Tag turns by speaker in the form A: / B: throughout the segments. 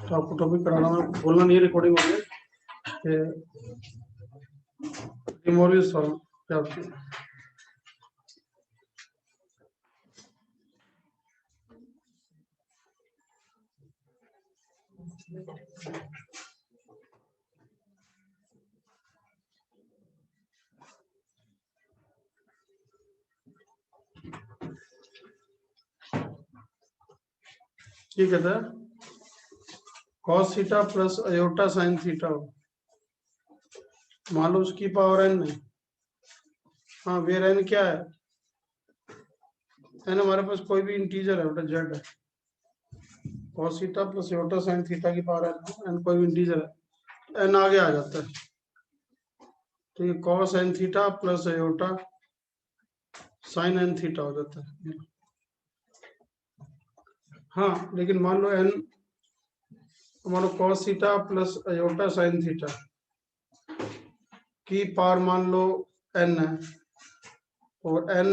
A: तो आपको टॉपिक कराना, मैं बोलना नहीं, रिकॉर्डिंग हो गई। De Moivre's theorem क्या होती है? ये कहता है cos theta plus iota sine theta हो, मान लो उसकी पावर n है। हाँ, वेर n क्या है? n हमारे पास कोई भी इंटीजर है, बेटा z है। cos theta plus iota sine theta की पावर n कोई भी इंटीजर है, n आगे आ जाता है। तो ये cos n theta plus iota sine n theta हो जाता है। हाँ, लेकिन मान लो cos theta plus iota sine theta की पावर मान लो n है, और n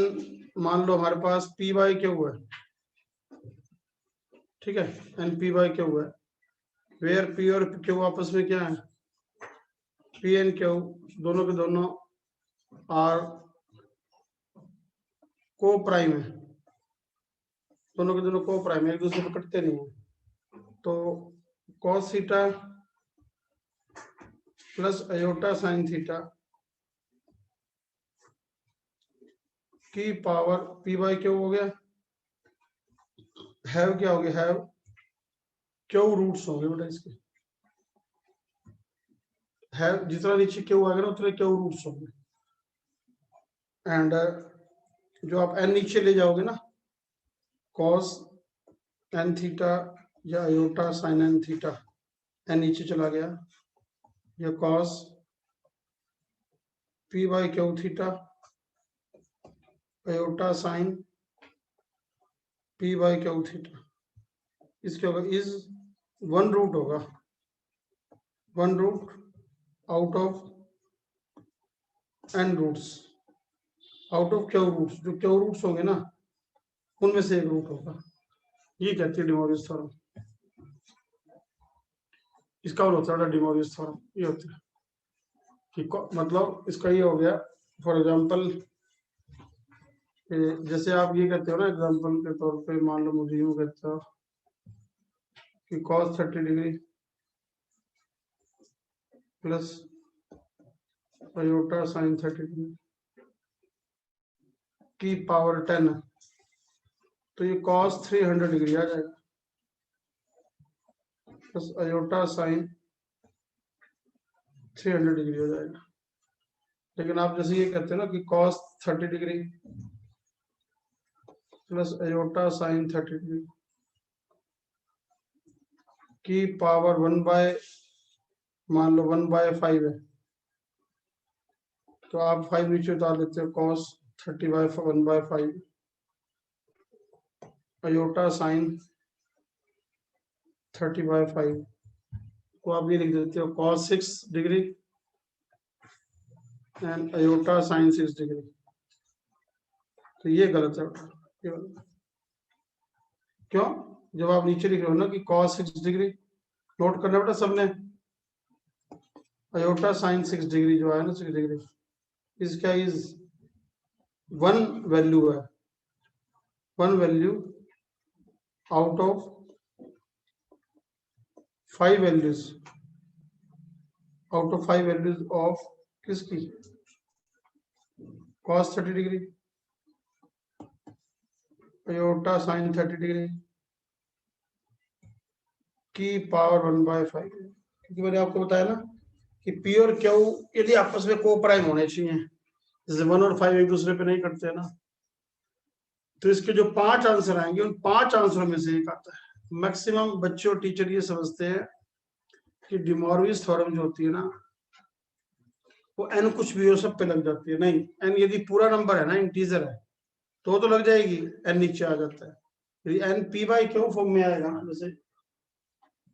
A: मान लो हमारे पास p बाई क्यू है, ठीक है, n p बाई क्यू है, वेयर p और q आपस में क्या है, p एंड q दोनों के दोनों आर को प्राइम है, दोनों के दोनों को प्राइम है, एक दूसरे को कटते नहीं है। तो cos theta plus iota sine theta की पावर p बाई क्यू हो गया, हैव क्या हो गया, हैव क्यू रूट्स होंगे बेटा इसके, है जितना नीचे क्यू आएगा ना उतने क्यू रूट्स होंगे। एंड जो आप n नीचे ले जाओगे ना, cos n थीटा या iota sine n theta, n नीचे चला गया, ये cos p by q theta iota sine p by q theta, इसके होगा इज वन रूट होगा, one root out of n roots, out of q roots, जो q roots होंगे ना उनमें से एक रूट होगा। ये कहती है डी मोइवरेज थ्योरम। इसका और होता है डी मोइवरेज थ्योरम, ये होता है कि मतलब इसका ये हो गया, फॉर एग्जांपल जैसे आप ये कहते हो ना, एग्जांपल के तौर पे मान लो मुझे यूं कहता हो कि cos 30 degree plus iota sign 30 degree की पावर 10 है, तो ये cos 300 डिग्री आ जाएगा, प्लस अयोटा साइन 300 डिग्री हो जाएगा। लेकिन आप जैसे ये कहते हो ना कि cos 30 degree plus iota sign 30 degree की पावर 1 बाय, मान लो 1/5 है, तो आप 5 नीचे उतार लेते हो, cos 30 बाय 1/5 अयोटा साइन 30/5 को आप ये लिख देते हो cos 6 degree and aorta sign 6 degree. तो ये गलत है बेटा, क्यों? जब आप नीचे लिख रहे हो ना कि cos 6 डिग्री, नोट करना बेटा सबने, अयोटा साइन 6 डिग्री जो है ना 6 डिग्री, इसका इज वन वैल्यू है, one value out of 5 values, out of 5 values of किसकी, cos 30 degree aorta sign 30 degree की पावर 1/5, क्योंकि मैंने आपको बताया ना कि पी और क्यू यदि आपस में को प्राइम होने चाहिए, जैसे 1 और 5 एक दूसरे पे नहीं कटते ना, तो इसके जो 5 आंसर आएंगे उन 5 आंसरों में से एक आता है। मैक्सिमम बच्चे और टीचर ये समझते हैं कि डी मोइवरेज थ्योरम जो होती है ना वो n कुछ भी हो सब पे लग जाती है, नहीं, n यदि पूरा नंबर है ना, इंटीजर है, तो लग जाएगी, एन नीचे आ जाता है। यदि n p by q form में आएगा ना, जैसे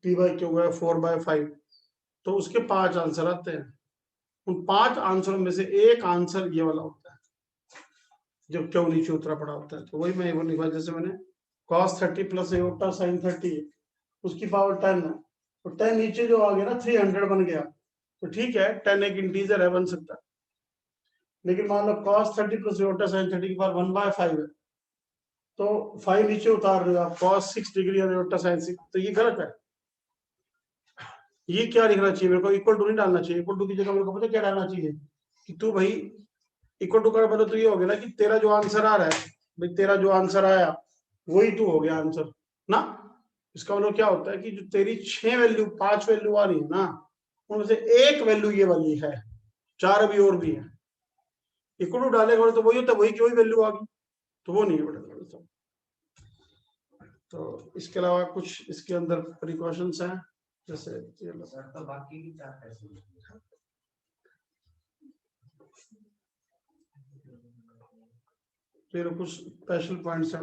A: पी बाई क्यू है 4/5, तो उसके 5 आंसर आते हैं। उन 5 आंसरों में से एक आंसर ये वाला होता है जब क्यू नीचे उतरा पड़ा होता है। तो वही मैं वो लिखा, जैसे मैंने cos 30 प्लस एयोटा sin 30, उसकी पावर 10 है, तो 10 नीचे जो आ गया ना 300 बन गया, तो ठीक है 10 एक इंटीजर है, बन सकता है। लेकिन मान लो cos 30 प्लस एयोटा sin 30 की पावर 1/5 है, तो 5 नीचे उतार रहे हो आप, cos 6 डिग्री एयोटा sin 6, तो ये गलत है। ये क्या लिखना चाहिए मेरे को, इक्वल टू नहीं डालना चाहिए। इक्वल टू की जगह मेरे को पता क्या डालना चाहिए कि तू भाई इक्वल टू का मतलब तो ये हो गया ना कि तेरा जो आंसर आ रहा है भाई, तेरा जो आंसर आया वही तू हो गया आंसर ना। इसका मतलब क्या होता है कि जो तेरी 6 वैल्यू 5 वैल्यू आ रही है ना, उनमें से एक वैल्यू ये वाली है, 4 अभी और भी है। इक्वल टू डालेगा तो वही होता है, वही की वही वैल्यू आ गई, तो वो नहीं है बेटा। तो इसके अलावा कुछ इसके अंदर प्रिकॉशंस हैं, जैसे ये तो बाकी की फिर कुछ स्पेशल पॉइंट्स हैं।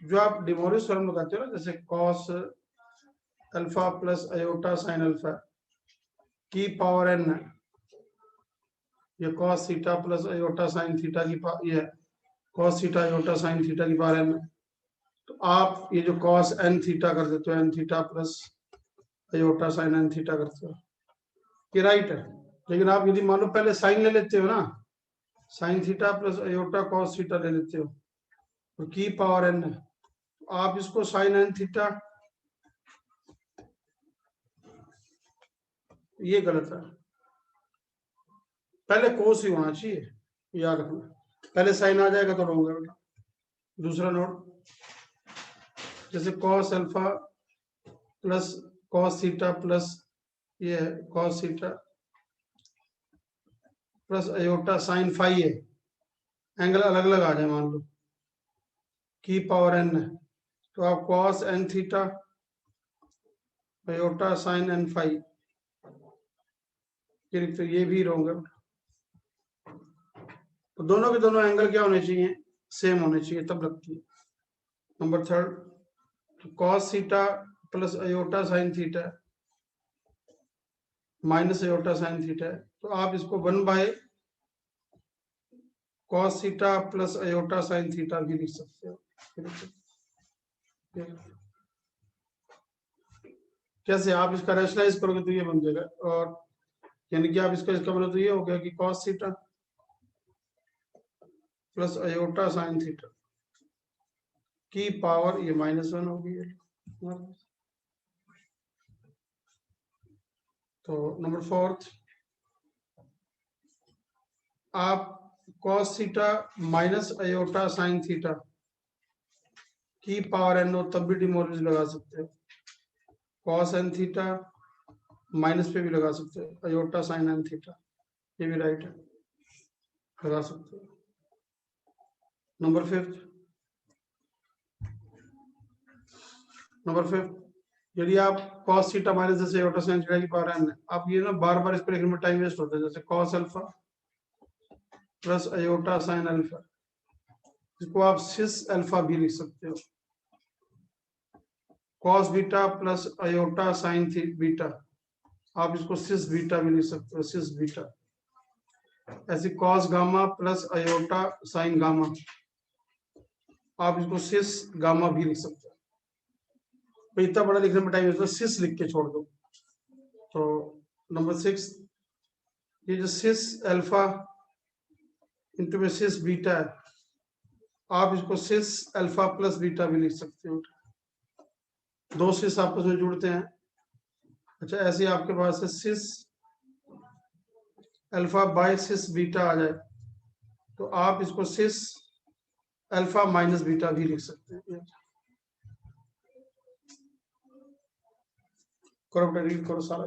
A: जो आप डिमोरिस थ्योरम लगाते हो ना, जैसे cos alpha plus iota sine alpha की पावर n है, ये cos theta plus iota sine theta की ये cos theta iota sine theta की पावर n है। तो आप ये जो cos n थीटा कर देते हो, n theta plus iota sine n theta करते हो, ये राइट है। लेकिन आप यदि मान लो पहले साइन ले लेते हो ना, sine theta plus aorta cos theta ले लेते हो, तो की पावर n है, तो आप इसको साइन n थीटा, ये गलत है। पहले कोस ही होना चाहिए, याद रखना। पहले साइन आ जाएगा तो रॉन्ग है बेटा। दूसरा नोट, जैसे cos alpha plus cos theta plus ये है cos theta plus iota sine phi है, एंगल अलग अलग आ जाए मान लो, की पावर n है, तो आप cos n theta iota sine n phi, तो ये भी रॉन्ग है। तो दोनों के दोनों एंगल क्या होने चाहिए, सेम होने चाहिए, तब लगती है। Number third, cos theta plus iota sine theta minus iota sine theta है, तो आप इसको 1 by cos theta plus iota sine theta भी लिख सकते हो। कैसे आप इसका रैशनलाइज करोगे तो ये बन जाएगा, और यानी कि आप इसका इसका मतलब तो ये हो गया कि cos theta plus iota sine theta की पावर ये -1 होगी। तो नंबर फोर्थ, आप cos theta minus iota sine theta की पावर n हो तब भी डिमोर्फिज्म लगा सकते हो। cos n थीटा माइनस पे भी लगा सकते हो, अयोटा साइन n थीटा, ये भी राइट है, लगा सकते हो। नंबर फिफ्थ, यदि आप cos थीटा माइनस जैसे अयोटा साइन थीटा की पावर n है, आप ये ना बार बार इस पर लिखने में टाइम वेस्ट होता है। जैसे cos alpha plus iota sine alpha, इसको आप सिस अल्फा भी लिख सकते हो। cos beta plus iota sign beta, आप इसको सिस बीटा भी लिख सकते हो, सिस बीटा। ऐसे cos gamma plus iota sign gamma, आप इसको सिस गामा भी लिख सकते हो। तो इतना बड़ा लिखने में टाइम इसको सिस लिख के छोड़ दो। तो नंबर 6, ये जो सिस अल्फा इंटू में सिस बीटा है, आप इसको सिस अल्फा प्लस बीटा भी लिख सकते हो। दो सिस आपस में जुड़ते हैं। अच्छा, ऐसे आपके पास है सिस अल्फा बाय सिस बीटा आ जाए, तो आप इसको सिस अल्फा माइनस बीटा भी लिख सकते हैं। करो बेटा, रीड करो सारा।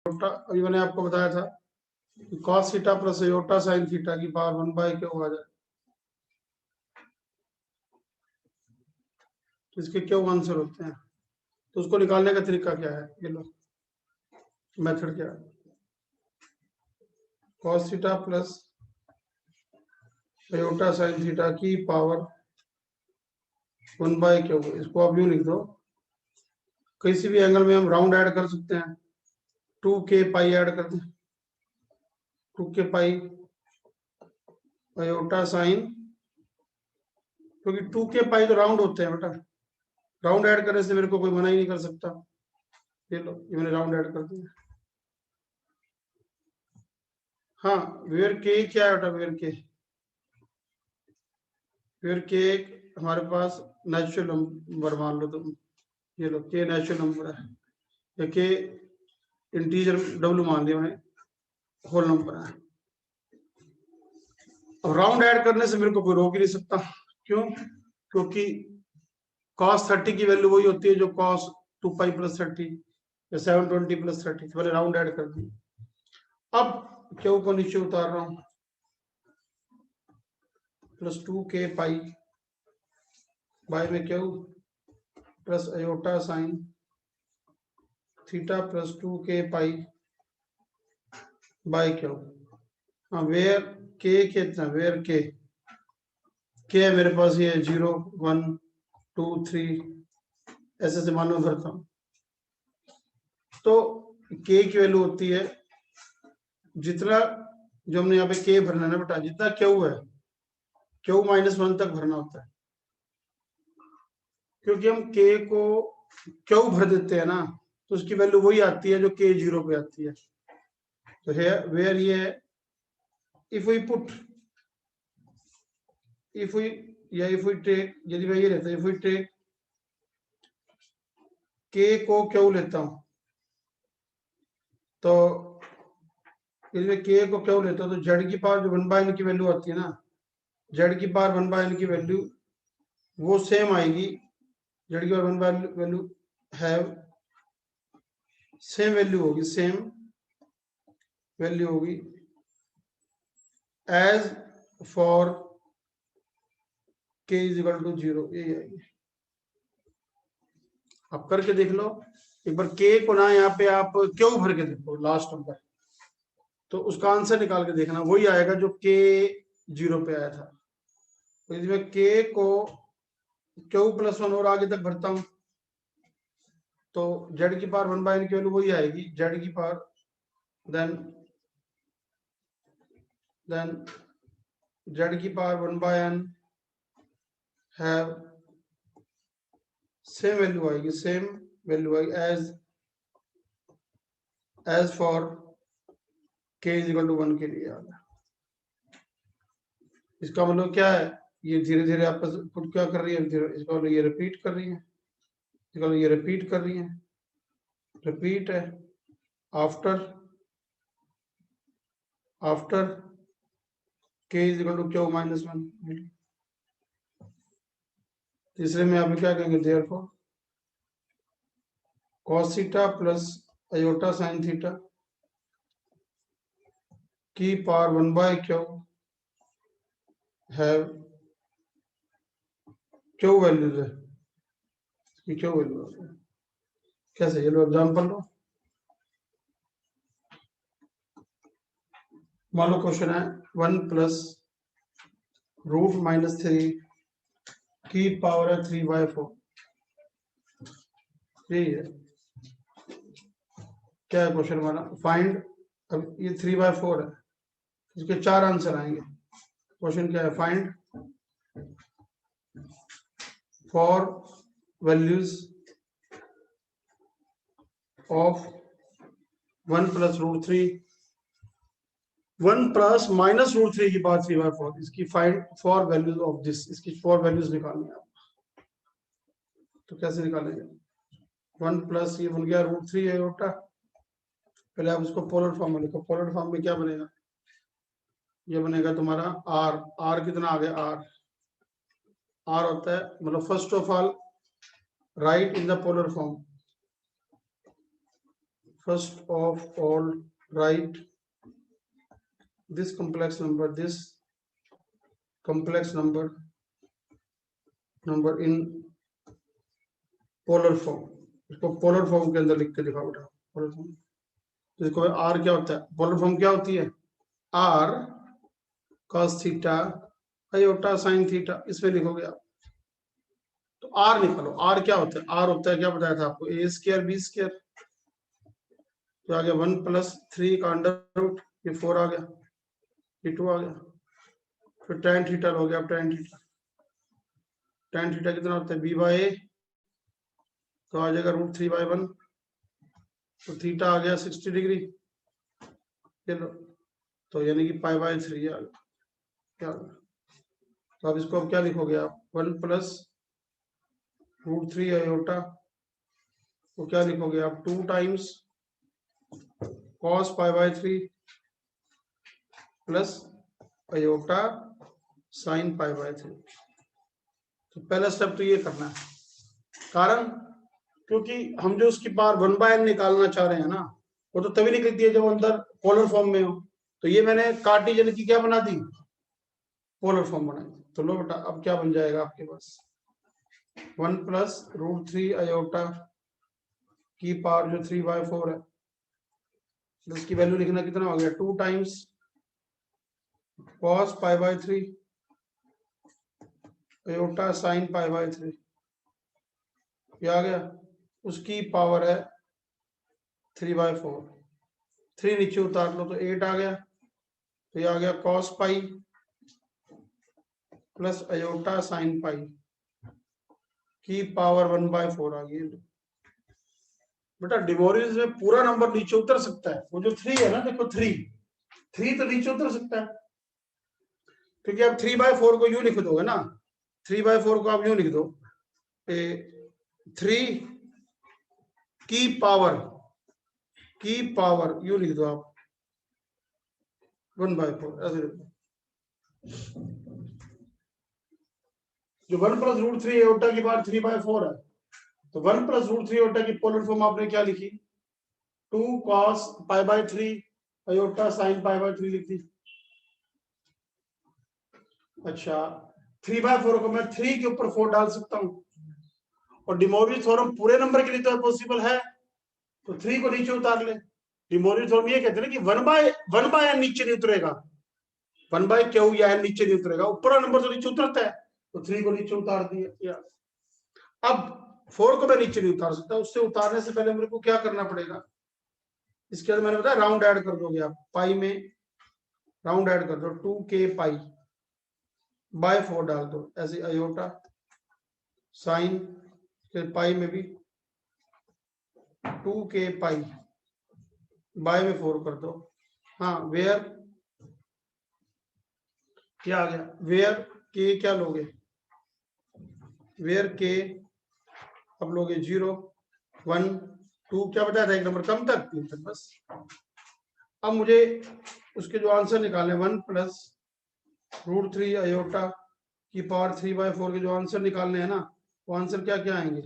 A: अभी मैंने आपको बताया था कि cos theta plus iota sine theta की पावर 1/क्यू आ जाए, तो इसके क्यों आंसर होते हैं। तो उसको निकालने का तरीका क्या है, ये लो मेथड क्या है, cos theta plus iota sine theta की पावर 1/क्यू, इसको आप यूं लिख दो, किसी भी एंगल में हम राउंड ऐड कर सकते हैं, 2k पाई ऐड कर दें, 2k पाई आयोटा साइन, क्योंकि 2k पाई तो राउंड होते हैं बेटा, राउंड ऐड करने से मेरे को कोई मना ही नहीं कर सकता। ये लो, ये मैंने राउंड ऐड कर दिया। हाँ, वेयर के क्या है बेटा, वेयर के हमारे पास नेचुरल नंबर मान लो तुम, ये लो के नेचुरल नंबर है, या के इंटीजर डब्ल्यू मान लिया मैंने, होल नंबर है। अब राउंड ऐड करने से मेरे को कोई रोक ही नहीं सकता, क्यों, क्योंकि cos 30 की वैल्यू वही होती है जो cos 2 पाई प्लस 30 या 720 प्लस 30, मैंने राउंड ऐड कर दी। अब क्यू को नीचे उतार रहा हूं, प्लस 2k पाई बाय में Q plus iota sine theta plus 2k pi by Q. हाँ, वेयर के कितना, वेयर के है मेरे पास, ये 0 1 2 3 ऐसे से मान लो भरता हूं, तो के की वैल्यू होती है जितना, जो हमने यहाँ पे के भरना है ना बेटा, जितना क्यू है क्यू -1 तक भरना होता है, क्योंकि हम के को क्यू भर देते हैं ना, तो उसकी वैल्यू वही आती है जो के 0 पे आती है। तो है वेयर ये if we put, if we या इफ वी टेक, यदि मैं ये रहता है इफ वी टेक के को क्यू लेता हूं, तो यदि मैं के को क्यू लेता हूं तो जेड की पावर जो 1/n की वैल्यू आती है ना, जेड की पावर 1/n की वैल्यू वो सेम आएगी, जेड की power 1/n value have same value होगी, सेम वैल्यू होगी एज फॉर के इज इक्वल टू 0, यही आएगी। आप करके देख लो एक बार, के को ना यहाँ पे आप क्यों भर के देखो लास्ट नंबर, तो उसका आंसर निकाल के देखना, वही आएगा जो के 0 पे आया था। तो यदि मैं के को क्यू प्लस 1 और आगे तक भरता हूं, तो जेड की पावर 1/n की वैल्यू वही आएगी, जेड की पावर देन जेड की power 1/n have same value आएगी, सेम वैल्यू आएगी एज फॉर के इज इक्वल टू 1 के लिए आ गया। इसका मतलब क्या है, ये धीरे धीरे आपस पुट क्या कर रही है, इसका मतलब ये रिपीट कर रही है, इसका मतलब ये रिपीट कर रही है, रिपीट है आफ्टर के इज इक्वल टू क्यू -1। तीसरे में आप क्या कहेंगे, therefore cos theta plus iota sine theta की पावर 1/क्यू हैव क्यू वैल्यूज है, क्यू वैल्यू कैसे, ये लो एग्जांपल लो, मान लो क्वेश्चन है 1 + रूट -3 की पावर है 3/4। यही है, क्या है क्वेश्चन हमारा? फाइंड, अब ये 3/4 है, इसके 4 आंसर आएंगे। क्वेश्चन क्या है? Find for values of 1 + √3, 1 plus -√3 की पावर 3/4, इसकी find for values of this, इसकी फॉर वैल्यूज निकालनी है आप। तो कैसे निकालेंगे? 1 प्लस ये बन गया √3 आयोटा, पहले आप उसको पोलर फॉर्म में लिखो। पोलर फॉर्म में क्या बनेगा? ये बनेगा तुम्हारा आर। आर कितना आ गया? आर होता है, मतलब first of all right in the polar form, first of all right this complex number in polar form. इसको पोलर फॉर्म के अंदर लिख के दिखाओ बेटा। पोलर फॉर्म इसको आर क्या होता है? पोलर फॉर्म क्या होती है? R cos theta iota sin theta, इसमें लिखोगे आप। तो आर निकालो। आर क्या होता है? आर होता है, क्या बताया था आपको? a² b²। तो आ गया 1 + 3 का अंडर रूट, ये 4 आ गया, ये 2 आ गया। फिर tan थीटा हो गया। अब tan थीटा कितना होता है? b/a, तो आ जाएगा √3/1, तो थीटा आ गया 60 डिग्री। चलो, तो यानी कि π/3 आ गया। क्या? तो अब इसको अब क्या लिखोगे आप? 1 + √3 आयोटा को क्या लिखोगे आप? 2 times cos π/3 plus iota sin π/3। तो पहला स्टेप तो ये करना है। कारण, क्योंकि हम जो उसकी पावर 1/n निकालना चाह रहे हैं ना, वो तो तभी निकलती है जब अंदर पोलर फॉर्म में हो। तो ये मैंने कार्टेशियन की क्या बना दी? पोलर फॉर्म बना दी। तो लो बेटा, अब क्या बन जाएगा आपके पास? 1 + √3 आयोटा की पावर जो 3/4 है, इसकी वैल्यू लिखना कितना हो गया? 2 टाइम्स cos π/3 आयोटा sin π/3, ये आ गया। उसकी पावर है 3/4। 3 नीचे उतार लो तो 8 आ गया। तो ये आ गया cos π प्लस आयोटा sin π की पावर 1/4 आ गई। बेटा डिमोरियस में पूरा नंबर नीचे उतर सकता है। वो जो 3 है ना, देखो 3 तो नीचे उतर सकता है, क्योंकि आप 3/4 को यूं लिख दोगे ना। 3/4 को आप यूं लिख दो, 3 की पावर यूं लिख दो आप 1/4, ऐसे लिख दो। जो 1 + √3 आयोटा की पावर 3/4 है, तो 1 + √3 आयोटा की पोलर फॉर्म आपने क्या लिखी? 2 cos π/3 आयोटा sin π/3 लिख दी। अच्छा, 3/4 को मैं 3 के ऊपर 4 डाल सकता हूं, और डिमोरियस थ्योरम पूरे नंबर के लिए तो पॉसिबल है, तो 3 को नीचे उतार ले। डिमोरियस थ्योरम ये कहते हैं ना कि 1/n नीचे नहीं उतरेगा, 1/q या n नीचे नहीं उतरेगा, ऊपर नंबर तो नीचे उतरता है, तो 3 को नीचे उतार दिया। अब 4 को मैं नीचे नहीं उतार सकता, उससे उतारने से पहले मेरे को क्या करना पड़ेगा? इसके अंदर मैंने बताया राउंड ऐड कर दोगे आप, पाई में राउंड ऐड कर दो, 2k π/4 डाल दो, ऐसे आयोटा साइन, फिर पाई में भी 2k π/4 कर दो। हाँ, वेयर क्या आ गया? वेयर के क्या लोगे? वेयर के अब लोगे 0 1 2, क्या बताया था? एक नंबर कम तक, 3 तक, बस। अब मुझे उसके जो आंसर निकालने, 1 + √3 आयोटा की पावर 3/4 के जो आंसर निकालने हैं ना, वो आंसर क्या क्या आएंगे?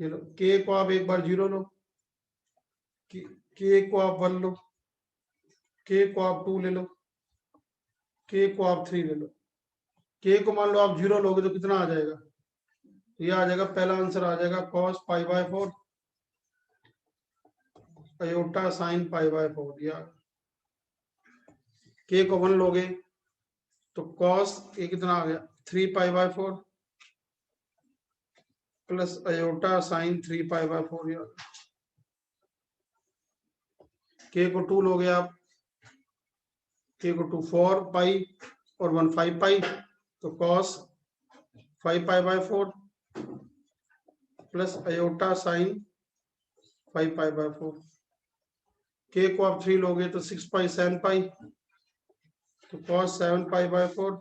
A: ये लो, के को आप एक बार 0 लो, के को आप 1 लो, के को आप 2 ले लो, के को आप 3 ले लो। के को मान लो आप 0 लोगे तो कितना आ जाएगा? ये आ जाएगा, पहला आंसर आ जाएगा cos π/4 आयोटा sin π/4। या के को 1 लोगे तो कॉस ये कितना आ गया 3π/4 प्लस अयोटा साइन 3π/4। के को 2 लोगे आप, के को 2 4π और 1 5π, तो कॉस 5π/4 प्लस अयोटा साइन 5π/4। के को आप 3 लोगे तो 6π 7π, तो कॉस 7π/4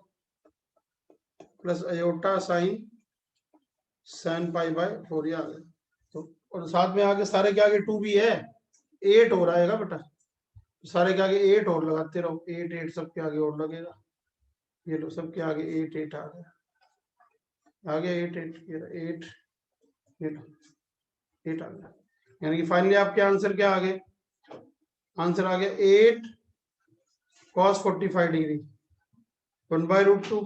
A: प्लस अयोटा साइन 7π/4 ये आ गया। तो और साथ में आगे सारे के आगे 2 भी है, 8 हो रहा है बेटा, सारे के आगे 8 और लगाते रहो, 8 8 सबके आगे और लगेगा। ये लो सबके आगे 8 8 आ गया, आ गया 8 8 8 8 आ गया। यानी कि फाइनली आपके आंसर क्या आ गए, आंसर आ गया 8 cos 45 डिग्री 1/√2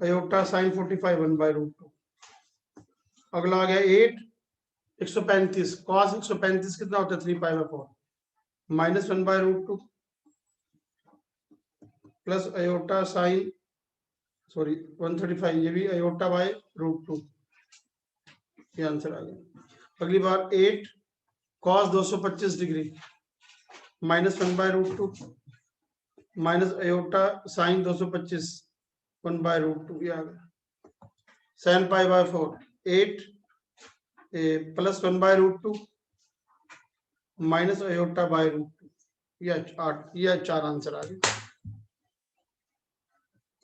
A: अयोटा साइन 45 1/√2। अगला आ गया 8 135 cos 135 कितना होता है 3π/4 माइनस 1/√2 प्लस अयोटा साइन 135, ये भी अयोटा बाय √2, ये आंसर आ गया। अगली बार 8 cos 225 degree minus 1/√2 minus iota sign 225 1/√2, ये आ गया। 7π/4 8 प्लस 1/√2 माइनस अयोटा बाय √2, ये 8, ये 4 आंसर आ गए।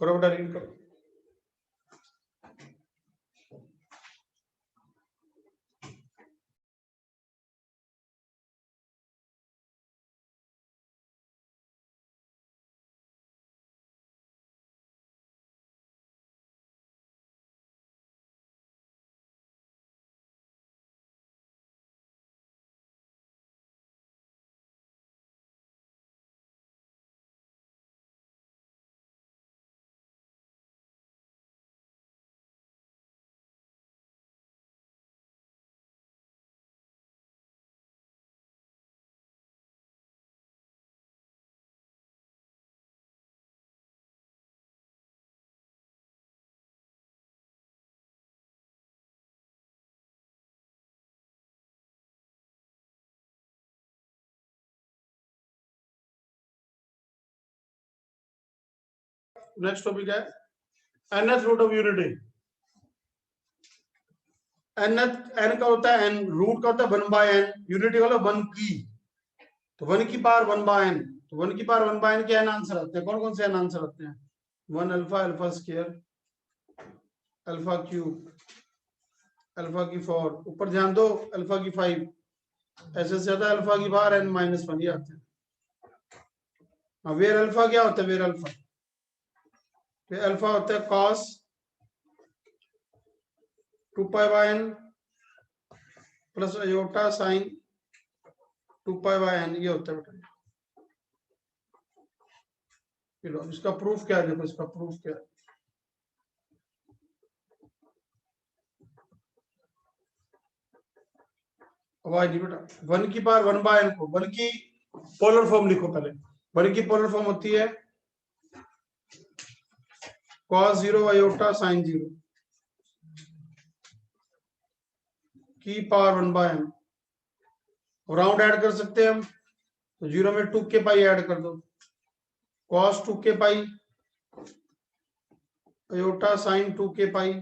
A: करो बेटा रीड करो। नेक्स्ट टॉपिक है nth root of unity. n का होता है n, रूट का होता है 1/n, यूनिटी वाला 1 की, तो 1 की पावर 1/n, तो 1 की पावर 1/n के n आंसर आते हैं। कौन कौन से n आंसर आते हैं? 1 alpha, alpha square, alpha cube, alpha की 4, ऊपर ध्यान दो अल्फा की 5, ऐसे से ज्यादा अल्फा की पावर n-1 ये आते हैं। वेर अल्फा क्या होता है? वेर अल्फा, अल्फा होता है cos 2π/n plus iota sine 2π/n, ये होता है बेटा। चलो इसका प्रूफ क्या है, देखो इसका प्रूफ क्या है। आवाज नहीं बेटा, 1 की पावर 1/n को 1 की पोलर फॉर्म लिखो पहले। 1 की पोलर फॉर्म होती है cos 0 अयोटा साइन 0 की पावर 1/n। राउंड ऐड कर सकते हैं हम, तो 0 में 2k पाई ऐड कर दो, cos 2k पाई अयोटा साइन 2k पाई,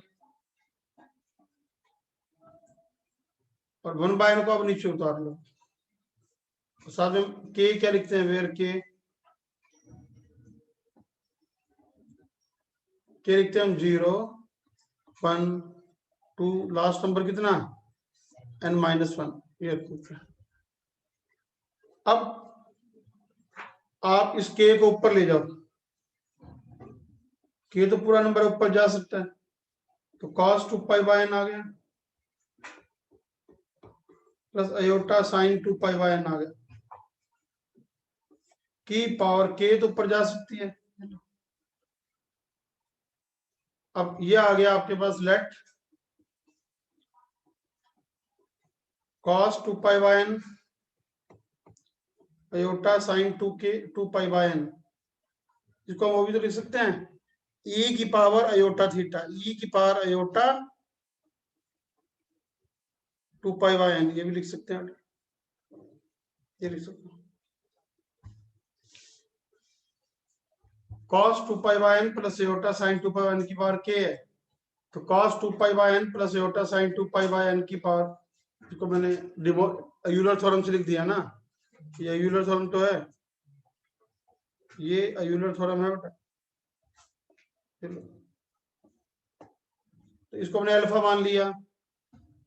A: और 1/n को अब नीचे उतार लो। साथ में k क्या लिखते हैं? वेर k लिखते हैं हम 0 1 2, लास्ट नंबर कितना n-1, ये है। अब आप इस k को ऊपर ले जाओ, k तो पूरा नंबर ऊपर जा सकता है, तो cos 2π/n आ गया प्लस अयोटा साइन 2π/n आ गया, की पावर k तो ऊपर जा सकती है। अब ये आ गया आपके पास, let cos 2π/n iota sine 2π/n इसको हम वो भी तो लिख सकते हैं, ई की पावर अयोटा थीटा, ई की power iota 2 pi by n, ये भी लिख सकते हैं, ये लिख सकते हैं cos 2 pi by n plus iota sine 2 pi by n की पावर के है, तो cos 2 pi by n plus iota sine 2 pi by n की पावर, इसको मैंने यूलर थ्योरम से लिख दिया ना, ये यूलर थ्योरम तो है, ये यूलर थ्योरम है बेटा। तो इसको हमने अल्फा मान लिया,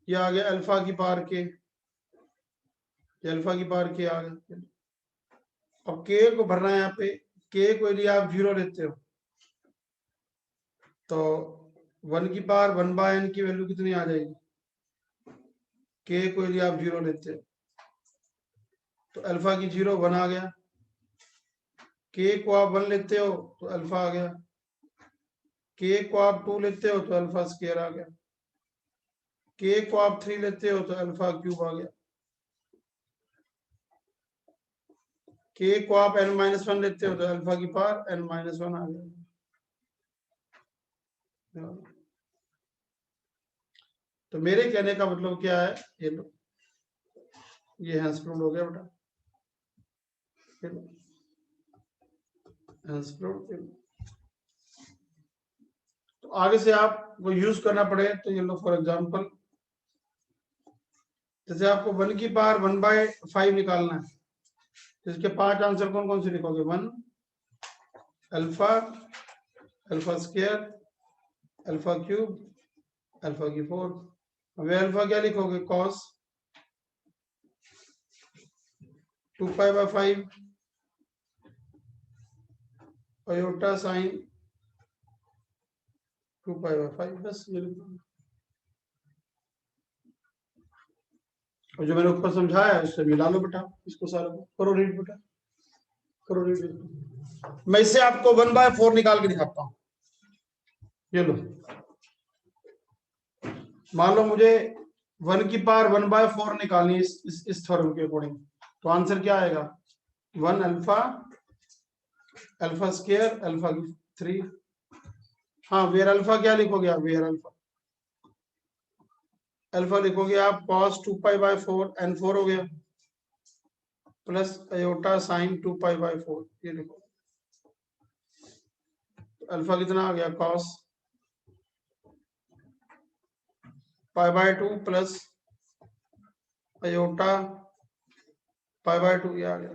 A: ये आ गया अल्फा की पावर के, अल्फा की पावर के आ गया। अब के को भरना है यहाँ पे, के को यदि आप 0 लेते हो तो 1 की पावर 1 बाय एन की वैल्यू कितनी आ जाएगी, के को यदि आप 0 लेते हो तो अल्फा की 0 1 आ गया, के को आप 1 लेते हो तो अल्फा आ गया, के को आप 2 लेते हो तो अल्फा स्क्वायर आ गया, के को आप 3 लेते हो तो अल्फा क्यूब आ गया, के को आप n-1 लेते हो तो अल्फा की पावर n-1 आ गया। तो मेरे कहने का मतलब क्या है, ये लो, ये हेंस प्रूव्ड हो गया बेटा, हेंस प्रूव्ड। तो आगे से आपको यूज करना पड़े तो ये लो, फॉर एग्जांपल जैसे आपको 1 की पावर 1/5 निकालना है, तो इसके 5 आंसर कौन कौन से लिखोगे, 1 alpha, alpha square, alpha cube, alpha की 4। अब अल्फा क्या लिखोगे, cos 2 pi bye 5 aorta sine 2 pi bye 5, बस ये लिखोगे। और जो मैंने ऊपर समझाया है उससे मिला लो बेटा, इसको सारा करो रीड बेटा, करो रीड। मैं इससे आपको 1/4 निकाल के दिखाता हूँ, ये लो, मान लो मुझे 1 की पावर 1/4 निकालनी है इस थ्योरम के अकॉर्डिंग, तो आंसर क्या आएगा, 1 अल्फा, अल्फा स्क्वायर, अल्फा की 3। हाँ, वेयर अल्फा क्या लिखोगे आप, वेयर अल्फा, अल्फा लिखोगे आप cos 2 पाई बाय 4 n4 हो गया, plus iota sine 2 pi bye 4, ये लिखो, अल्फा कितना आ गया, cos pi by 2 plus iota pi by 2, ये आ गया।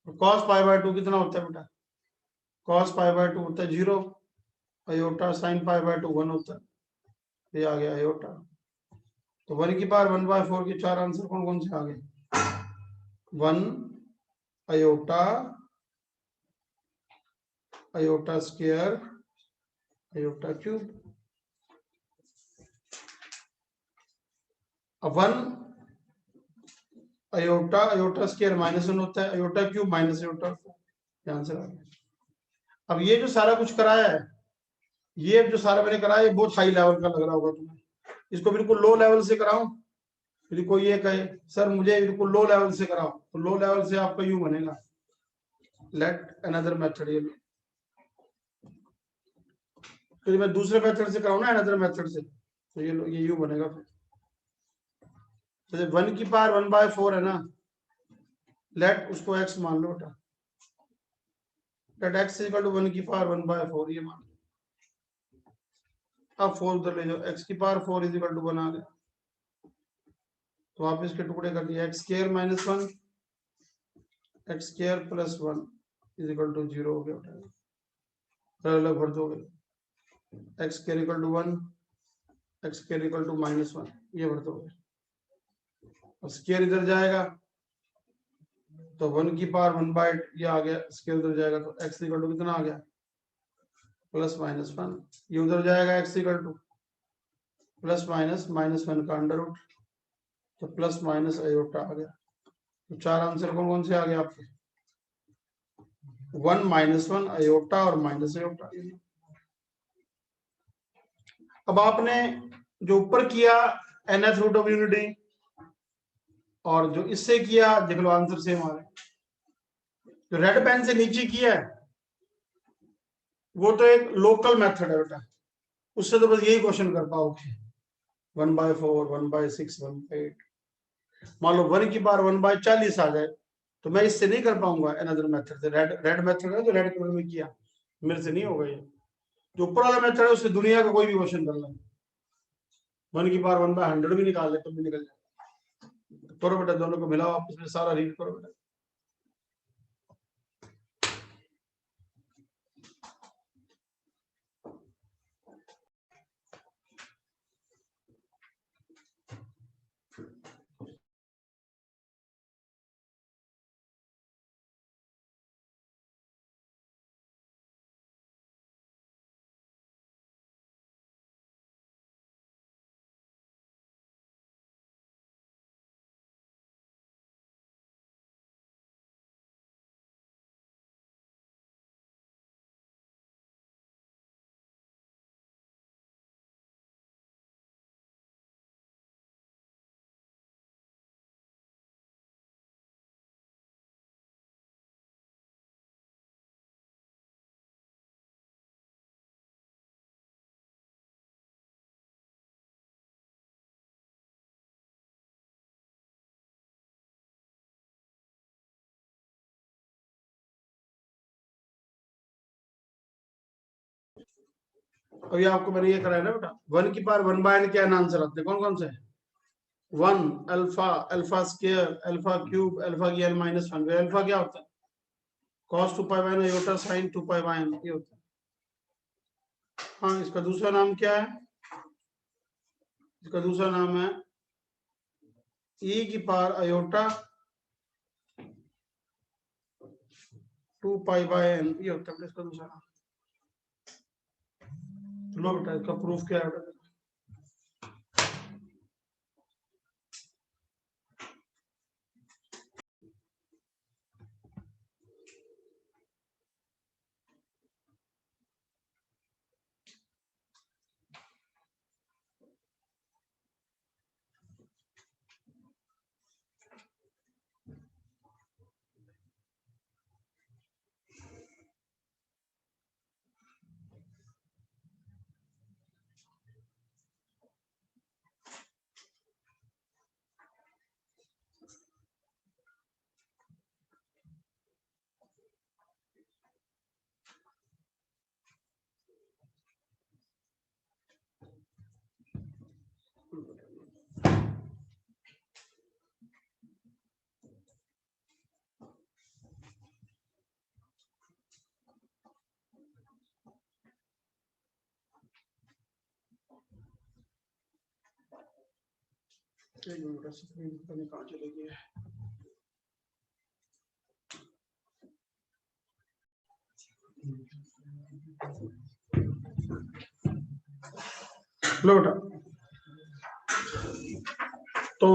A: cos पाई बाय 2 कितना होता है बेटा, cos पाई बाय 2 होता है 0, अयोटा साइन पाई बाय 2 1 होता है, ये आ गया अयोटा। तो 1 की पावर 1/4 के 4 आंसर कौन कौन से आ गए, 1 iota, iota square, iota cube. अब 1 अयोटा, अयोटा स्क्वायर -1 होता है, iota cube minus iota, answer आ गया। अब ये जो सारा कुछ कराया है, ये जो सारा मैंने कराया, ये बहुत हाई लेवल का लग रहा होगा तुम्हें, इसको बिल्कुल लो लेवल से कराऊं, यदि कोई ये कहे सर मुझे बिल्कुल लो लेवल से कराओ, तो लो लेवल से आपका यूं बनेगा, लेट अनदर मेथड, ये तो मैं दूसरे मेथड से कराऊं ना, अनदर मेथड से, तो ये यूं बनेगा। फिर जैसे 1 की पावर 1/4 है ना, लेट उसको x मान लो बेटा, लेट x इक्वल टू 1 की पावर 1/4, ये मान लो। अब 4 उधर ले जाओ, x की पावर 4 इज इक्वल टू 1 आ गया, तो आप इसके टुकड़े कर दिए, x square minus 1, x square plus 1 is equal to 0 हो गया बेटा, अलग भर दोगे, x square equal to 1, x square equal to -1, ये भर दोगे, और स्क्वायर इधर जाएगा तो 1 की पावर 1/, ये आ गया, स्क्वायर उधर जाएगा तो x इक्वल टू कितना आ गया, +-1, ये उधर जाएगा, x इक्वल टू +-1 का अंडर रूट, तो प्लस माइनस अयोटा आ गया। तो 4 आंसर कौन कौन से आ गए आपके, 1 -1 अयोटा और माइनस अयोटा। अब आपने जो ऊपर किया nth रूट ऑफ यूनिटी, और जो इससे किया देख लो आंसर सेम आ रहे, जो रेड पेन से नीचे किया है वो तो एक लोकल मेथड है बेटा, उससे तो बस यही क्वेश्चन कर पाओगे 1/4, 1/6, 1/8। मान लो 1 की पावर 1/40 आ जाए तो मैं इससे नहीं कर पाऊंगा अनदर मेथड से। रेड मेथड है जो रेड कलर में किया, मेरे से नहीं होगा ये। जो ऊपर वाला मेथड है उससे दुनिया का कोई भी क्वेश्चन कर लो, 1 की पावर 1/100 भी निकाल ले तो भी निकल जाए। करो बेटा, दोनों को मिलाओ आपस में, सारा रीड करो बेटा। अभी आपको मैंने ये कराया ना बेटा, 1 की पावर 1/n क्या आंसर आते हैं, कौन कौन से? 1 alpha, alpha square, alpha cube, alpha की n - 1। अल्फा क्या होता है? cos 2π/n iota sin 2π/n ये होता है। हाँ, इसका दूसरा नाम क्या है? इसका दूसरा नाम है e की पावर आयोटा 2π/n ये होता है इसका दूसरा नाम। लो बेटा, इसका प्रूफ क्या है बेटा? एक मिनट, स्क्रीन पता नहीं कहाँ चली गई है। लो बेटा, तो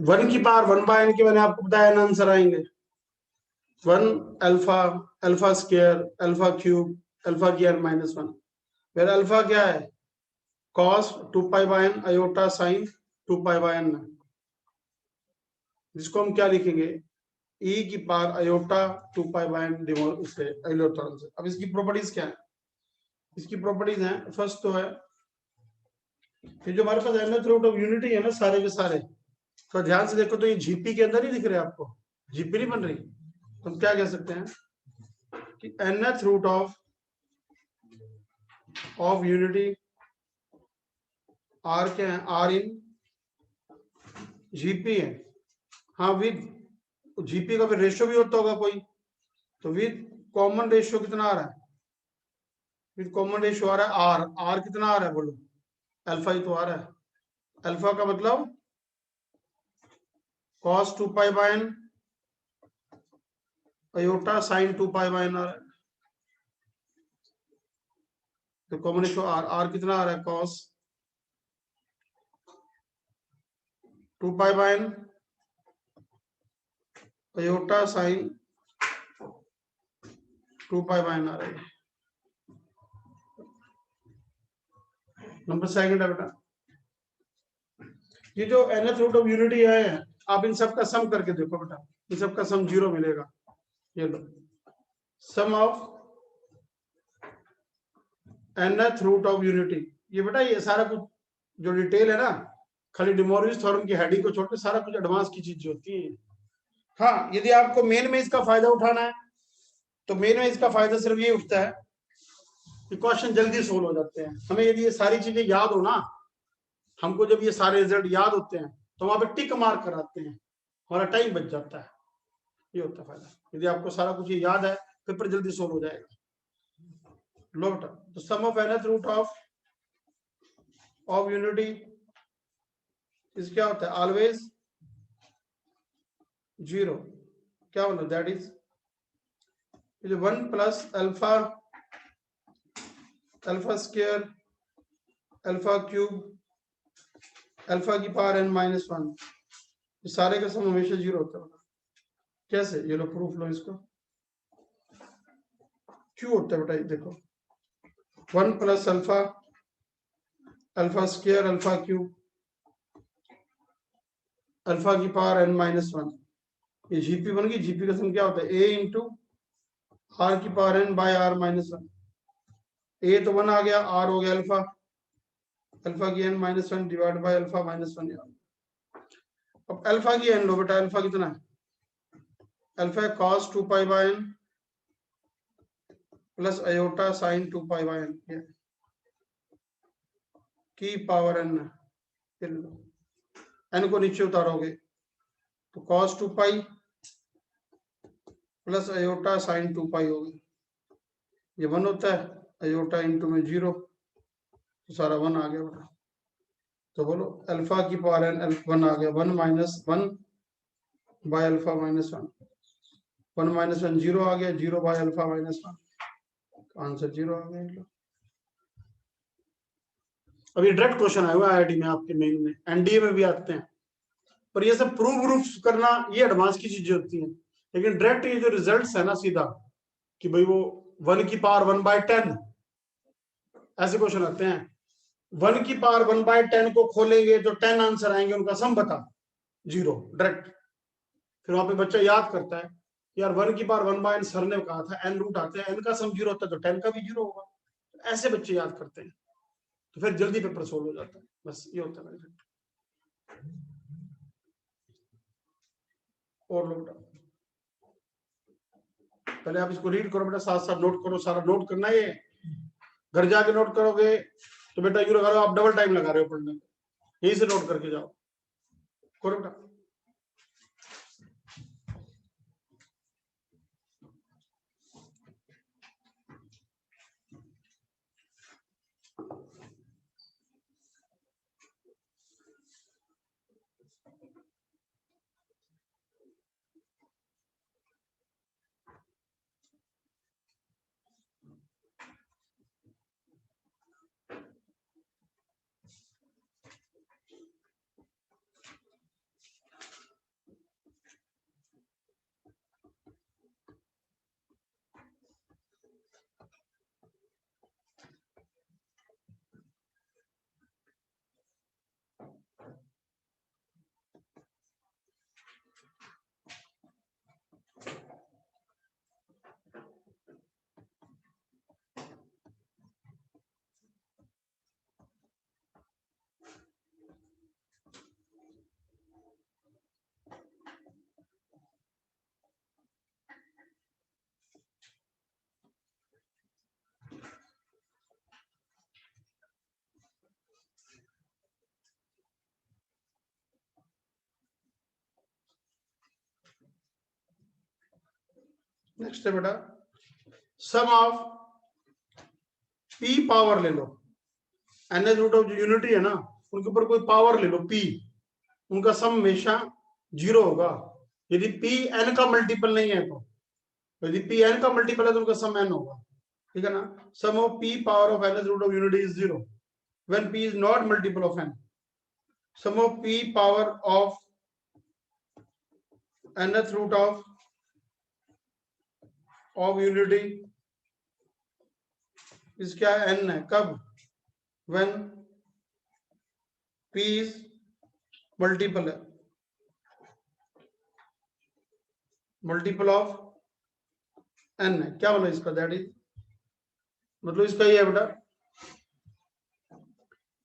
A: 1 की पावर 1/n के मैंने आपको बताया ना आंसर आएंगे 1 alpha, alpha square, alpha cube, alpha की n - 1। फिर अल्फा क्या है? cos 2π/n iota sin 2π/n, जिसको हम क्या लिखेंगे? e की पावर आयोटा 2π/n डिवाइड उससे इलेक्ट्रॉन से। अब इसकी प्रॉपर्टीज क्या है? इसकी प्रॉपर्टीज हैं, फर्स्ट तो है ये जो हमारे पास nth रूट ऑफ यूनिटी है ना सारे के सारे, तो ध्यान से देखो तो ये जीपी के अंदर ही दिख रहे हैं आपको, जीपी नहीं बन रही। तो हम क्या कह सकते हैं कि nth root of unity are क्या है? आर इन जीपी है। हाँ, विद जीपी का फिर रेशियो भी होता होगा कोई, तो विद कॉमन रेशियो कितना आ रहा है? विद कॉमन रेशियो आ रहा है आर। आर कितना आ रहा है बोलो? अल्फा ही तो आ रहा है। अल्फा का मतलब cos 2π/n iota sin 2π/n आ रहा है। तो कॉमन रेशियो आर, आर कितना आ रहा है? cos 2π/n iota sin 2π/n आ रहा है। नंबर सेकंड है बेटा, ये जो nth रूट ऑफ यूनिटी है, आप इन सब का सम करके देखो बेटा, इन सब का सम 0 मिलेगा। ये लो sum of nth root of unity. ये बेटा ये सारा कुछ जो डिटेल है ना, खाली डे मोरिस थ्योरम की हेडिंग को छोड़ के सारा कुछ एडवांस की चीजें होती हैं। हाँ, यदि आपको मेन में इसका फायदा उठाना है तो मेन में इसका फायदा सिर्फ ये उठता है कि क्वेश्चन जल्दी सोल्व हो जाते हैं। हमें यदि ये सारी चीजें याद हो ना, हमको जब ये सारे रिजल्ट याद होते हैं तो वहां पे टिक मार्क कराते हैं, हमारा टाइम बच जाता है। ये होता है फायदा। यदि आपको सारा कुछ ये याद है, पेपर जल्दी सोल्व हो जाएगा। लो बेटा, तो sum of nth root of unity is क्या होता है, ऑलवेज जीरो। क्या बोलो, that is 1 plus alpha alpha square alpha cube alpha की पावर n माइनस 1। ये सारे का सम हमेशा जीरो होता है। कैसे, ये लो प्रूफ लो इसको। क्यों होता है बेटा, ये देखो 1 plus alpha alpha square alpha cube alpha की पावर n माइनस 1। ये जीपी बन गई। जीपी का सम क्या होता है, a इंटू आर की power n by r minus 1। ए तो 1 आ गया, आर हो गया अल्फा, अल्फा की n minus 1 divide by alpha minus 1। अब अल्फा की n लो बेटा, अल्फा कितना है, alpha cos 2 pi bye n plus iota sine 2 pi bye n की पावर n। n को नीचे उतारोगे तो cos 2 pi plus iota sine 2 पाई होगी। ये 1 होता है, अयोटा इंटू में 0, तो सारा 1 आ गया बेटा। तो बोलो अल्फा की पावर n 1 आ गया, 1 minus 1 by alpha minus 1। 1 minus 1 0 आ गया, 0 बाय अल्फा माइनस 1, आंसर 0 आ गया। अभी डायरेक्ट क्वेश्चन आया हुआ आईआईटी में, आपके मेन में, एनडीए में भी आते हैं। पर ये सब प्रूफ करना ये एडवांस की चीजें होती हैं। लेकिन डायरेक्ट ये जो रिजल्ट्स है ना सीधा कि भाई वो 1 की पावर 1 बाय 10 ऐसे क्वेश्चन आते हैं। 1 की पावर 1 बाय 10 को खोलेंगे तो 10 आंसर आएंगे, उनका सम बता, 0 डायरेक्ट। फिर वहां पे बच्चा याद करता है यार 1 की पावर 1 बाय n सर ने कहा था, n रूट आते हैं, n का सम 0 होता है तो 10 का भी 0 होगा। ऐसे बच्चे याद करते हैं तो फिर जल्दी पेपर सोल्व हो जाता है। बस ये होता है। और लोग पहले आप इसको रीड करो बेटा, साथ साथ नोट करो, सारा नोट करना है। ये घर जाके नोट करोगे तो बेटा यूँ लगा लो आप डबल टाइम लगा रहे हो पढ़ने में, यही से नोट करके जाओ। करो बेटा। नेक्स्ट है बेटा सम ऑफ पी पावर ले लो। एन एच रूट ऑफ जो यूनिटी है ना, उनके ऊपर कोई पावर ले लो पी, उनका सम हमेशा 0 होगा यदि पी एन का मल्टीपल नहीं है तो। यदि पी एन का मल्टीपल है तो उनका सम एन होगा, ठीक है ना। Sum of P power of nth root of unity is 0 when P is not multiple of N. Sum of P power of nth root of unity is क्या है, n है, कब, व्हेन p इज मल्टीपल है, multiple of N है। क्या मतलब इसका? That is मतलब इसका ये है बेटा,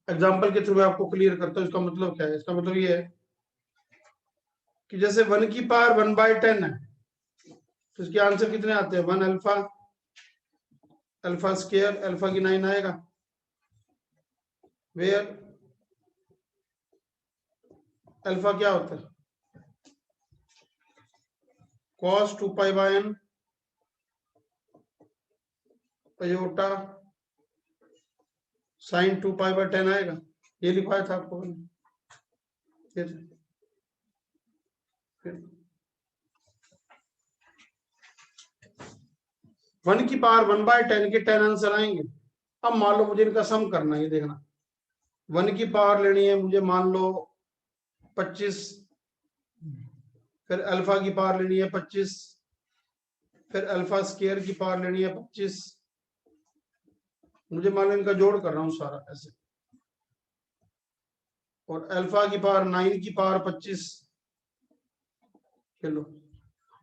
A: एग्जाम्पल के थ्रू मैं आपको क्लियर करता हूँ इसका मतलब क्या है। इसका मतलब ये है कि जैसे 1 की पावर 1/10 है, तो इसके आंसर कितने आते हैं? 1 अल्फा, अल्फा स्क्वायर, अल्फा की 9 आएगा। वेयर अल्फा क्या होता है? cos 2π/n अयोटा sin 2π/10 आएगा। ये लिखवाया था आपको मैंने। फिर 1 की पावर 1/10 के 10 आंसर आएंगे। अब मान लो मुझे इनका सम करना है, ये देखना। 1 की पावर लेनी है मुझे, मान लो 25, फिर अल्फा की पावर लेनी है 25, फिर अल्फा स्क्वायर की पावर लेनी है 25। मुझे मान लो इनका जोड़ कर रहा हूं सारा ऐसे, और अल्फा की पावर 9 की पावर 25। चलो,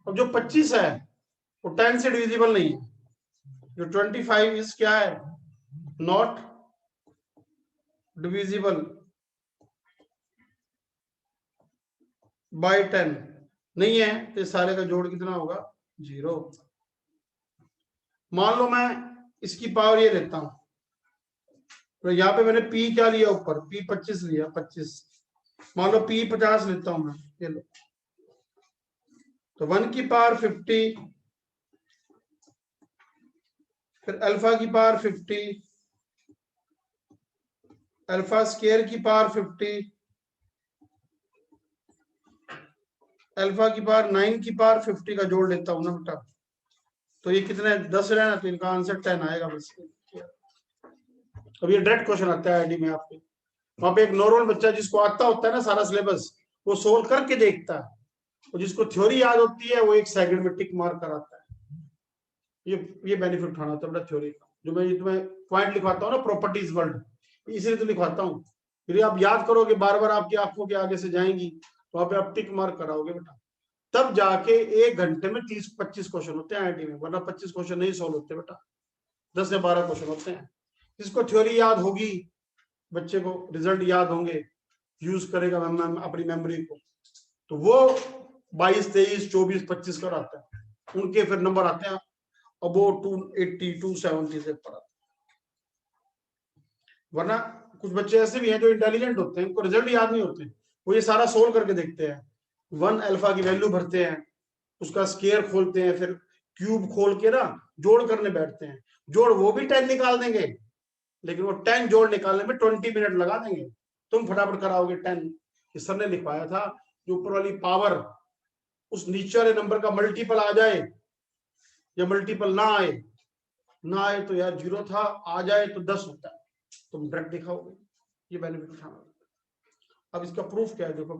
A: अब जो 25 है वो 10 से डिविजिबल नहीं है। जो 25 इस क्या है? नॉट डिविजिबल बाय 10 नहीं है, तो सारे का जोड़ कितना होगा? 0। मान लो मैं इसकी पावर ये लेता हूं, तो यहाँ पे मैंने पी क्या लिया? ऊपर पी 25 लिया, 25। मान लो पी 50 लेता हूं मैं, ये लो। तो 1 की पावर 50, फिर अल्फा की पावर 50, अल्फा स्क्वायर की पावर 50, अल्फा की पावर 9 की पावर 50 का जोड़ लेता हूं ना बेटा, तो ये कितने? 10 रहना, तो इनका आंसर 10 आएगा बस। अब ये डायरेक्ट क्वेश्चन आता है आईडी में आपके। वहां पे एक नॉर्मल बच्चा जिसको आता होता है ना सारा सिलेबस, वो सोल्व करके देखता है, और जिसको थ्योरी याद होती है वो एक सेकंड में टिक मार कर आता है। ये बेनिफिट उठाना होता है बेटा थ्योरी का। जो मैं तुम्हें पॉइंट लिखवाता हूँ ना, प्रॉपर्टीज वर्ल्ड, इसलिए तो लिखवाता हूँ। फिर आप याद करोगे, बार बार आपकी आंखों के आगे से जाएंगी, तो वहां पे आप टिक मार्क कराओगे बेटा, तब जाके 1 घंटे में 30-25 क्वेश्चन होते हैं आईटी में, वरना 25 क्वेश्चन नहीं सोल्व होते बेटा, 10 से 12 क्वेश्चन होते हैं। जिसको थ्योरी याद होगी, बच्चे को रिजल्ट याद होंगे, यूज करेगा अपनी मेमोरी को, तो वो 22, 23, 24, 25 कर आता है, उनके फिर नंबर आते हैं अब वो 280, 270 से पर। वरना कुछ बच्चे ऐसे भी हैं जो इंटेलिजेंट होते हैं, उनको रिजल्ट याद नहीं होते, वो ये सारा सोल्व करके देखते हैं। 1 अल्फा की वैल्यू भरते हैं, उसका स्केयर खोलते हैं, फिर क्यूब खोल के ना जोड़ करने बैठते हैं। जोड़ वो भी 10 निकाल देंगे, लेकिन वो 10 जोड़ निकालने में 20 मिनट लगा देंगे। तुम फटाफट कराओगे 10। इस सर ने लिखवाया था, जो ऊपर वाली पावर उस नीचे वाले नंबर का मल्टीपल आ जाए या मल्टीपल ना आए, ना आए तो यार 0 था, आ जाए तो 10 होता है, तुम डायरेक्ट दिखाओगे। ये बेनिफिट उठाना। अब इसका प्रूफ क्या है देखो,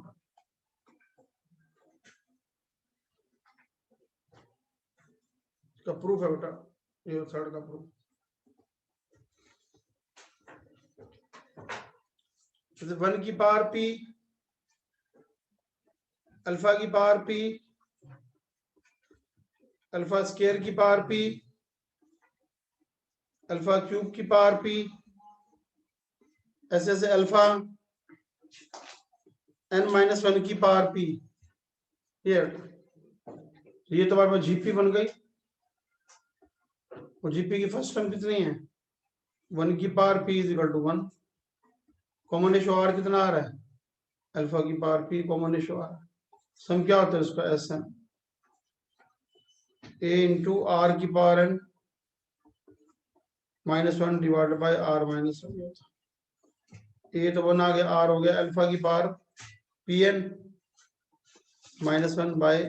A: इसका प्रूफ है बेटा, ये थर्ड का प्रूफ। जैसे 1 की पावर पी, अल्फा की पावर पी, अल्फा स्क्वायर की पावर पी, अल्फा क्यूब की पावर पी, ऐसे ऐसे अल्फा n-1 की पावर पी। ये तो बार जीपी बन गई, और जीपी की फर्स्ट टर्म कितनी है? 1 की power P is equal to 1। Common ratio R कितना आ रहा है? अल्फा की power P common ratio R. Sum क्या होता है उसका? S N A into are की power N -1 divided by R -1। ए तो 1 आ गया, आर हो गया अल्फा की power P N -1 by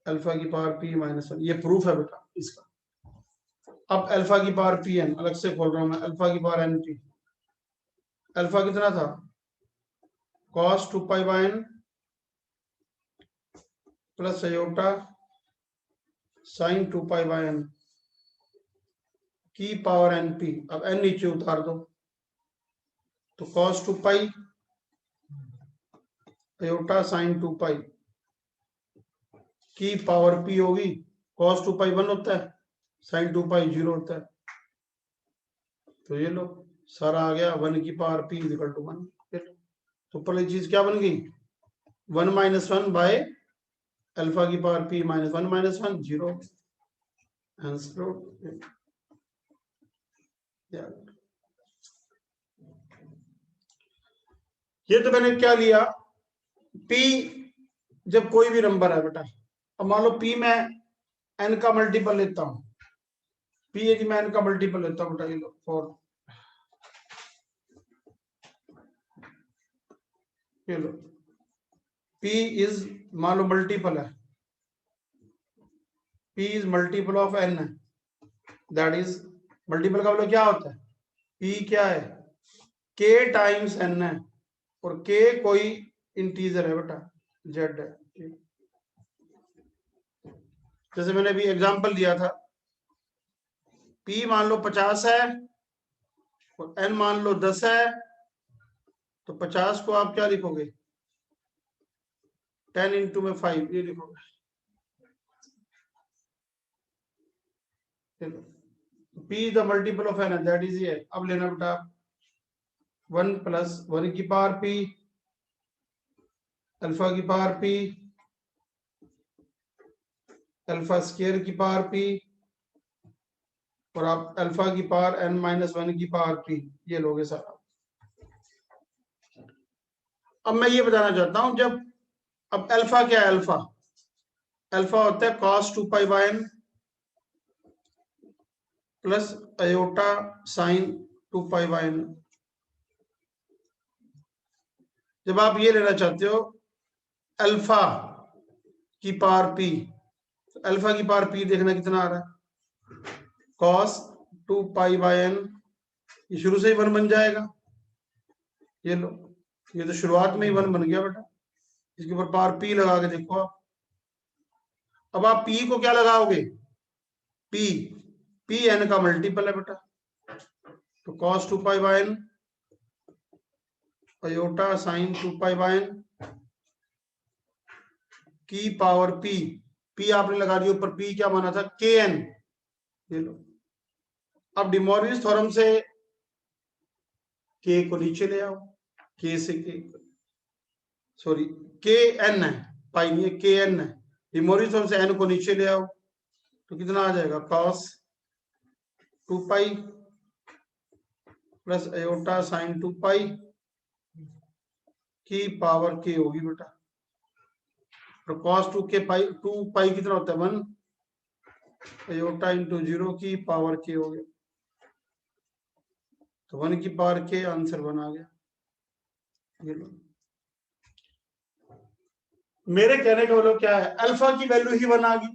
A: alpha की पावर पी -1। ये प्रूफ है बेटा इसका। अब अल्फा की पावर पी एन अलग से खोल रहा हूं मैं, अल्फा की पावर एन पी। अल्फा कितना था? cos 2π/n plus iota sin 2π/n की पावर एन पी। अब एन नीचे उतार दो, तो cos 2π अयोटा sin 2π की पावर पी होगी cos 2 पाई 1 होता है, sin 2 पाई 0 होता है। तो ये लो सारा आ गया 1 की पावर p इक्वल टू 1। तो पहली चीज क्या बन गई 1 माइनस 1 बाय अल्फा की power p minus 1 minus 1 0। Answer ये तो मैंने क्या लिया p जब कोई भी नंबर है बेटा, अब मान लो p मैं n का मल्टीपल लेता हूं, p यदि मैं n का मल्टीपल लेता हूं बेटा, ये लो 4, ये लो p इज मान लो मल्टीपल है, p is multiple of n है, दैट इज मल्टीपल का मतलब क्या होता है p क्या है k टाइम्स n है, और k कोई इंटीजर है बेटा z है। जैसे मैंने अभी एग्जांपल दिया था, p मान लो 50 है और n मान लो 10 है, तो 50 को आप क्या लिखोगे 10 इंटू में 5 ये लिखोगे। p the multiple of n that is ये। अब लेना बेटा 1 प्लस 1 की पावर p अल्फा की पावर p अल्फा स्क्वायर की पावर p और आप अल्फा की पावर n माइनस 1 की पावर p ये लोगे सारा। अब मैं ये बताना चाहता हूं जब, अब अल्फा क्या है, अल्फा अल्फा होता है cos 2 pi bye n plus iota sine 2 pi bye n। जब आप ये लेना चाहते हो अल्फा की पावर p, तो अल्फा की पावर p देखना कितना आ रहा है cos 2 पाई बाय n, ये शुरू से ही 1 बन जाएगा। ये लो ये तो शुरुआत में ही 1 बन गया बेटा, इसके ऊपर पावर p लगा के देखो आप। अब आप p को क्या लगाओगे p p n का मल्टीपल है बेटा, तो cos 2 pi bye n aorta sine 2 pi bye n की पावर p, p आपने लगा दिया ऊपर, p क्या माना था kn। ये लो अब डिमॉर्विस थ्योरम से k को नीचे ले आओ, k से k सॉरी kn है, पाई नहीं है kn है, डिमॉर्विस थ्योरम से n को नीचे ले आओ तो कितना आ जाएगा cos 2 pi plus iota sine 2 पाई की पावर k होगी बेटा। तो cos 2 के पाई 2 पाई कितना होता है 1, अयोटा इंटू 0 की पावर k हो गया, तो 1 की पावर k आंसर 1 आ गया। ये लो मेरे कहने का मतलब क्या है, अल्फा की वैल्यू ही 1 आ गई,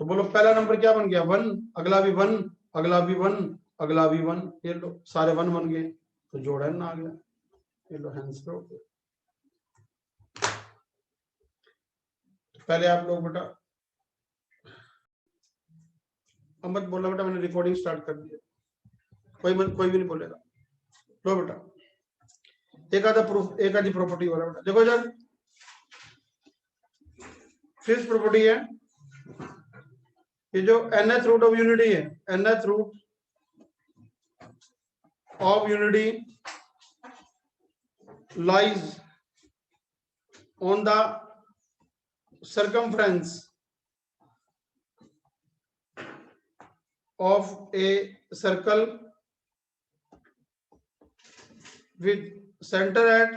A: तो बोलो पहला नंबर क्या बन गया 1, अगला भी 1, अगला भी 1, अगला भी 1, ये लो सारे 1 बन गए, तो जोड़ा न आ गया। ये लो हैंस लो। पहले आप लोग बेटा मत बोला बेटा, मैंने रिकॉर्डिंग स्टार्ट कर दिया, कोई भी नहीं बोलेगा। लो बेटा एक आधा प्रूफ, एक आधी प्रॉपर्टी हो रहा है बेटा, देखो जब फिफ्थ प्रॉपर्टी है, ये जो nth रूट ऑफ यूनिटी है, nth root of unity lies on the circumference of a circle with center at